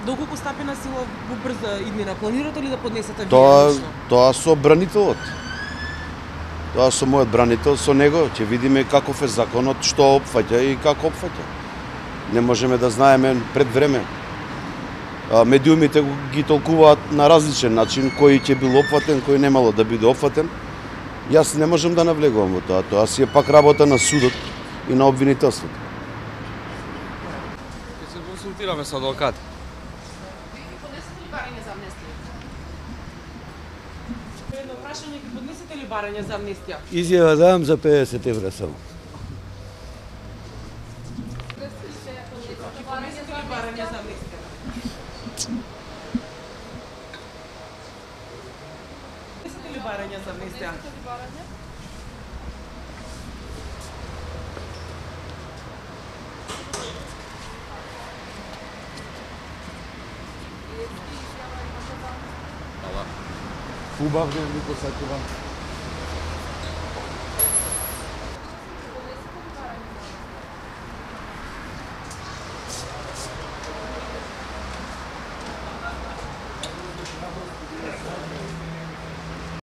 Доколку стапена сила во брза иднина, планирате ли да поднесете вие Тоа, лично? тоа со бранителот. Тоа со мојот бранител, со него ќе видиме каков е законот, што опфаќа и како опфаќа. Не можеме да знаеме пред време. Медиумите ги толкуваат на различен начин, кој ќе бил опфатен, кој немало да биде опфатен. Јас не можам да навлегувам во тоа. Тоа си е пак работа на судот и на обвинителството. Ќе се консултираме со адвокат. Поднесете ли барање за амнестија? Едно прашање, ќе поднесете ли барање за амнестија? Изјава давам за 50 евра само. Ќе поднесете ли барање за амнестија? Поднесете ли барање за амнестија? Убав ден ви посакувам.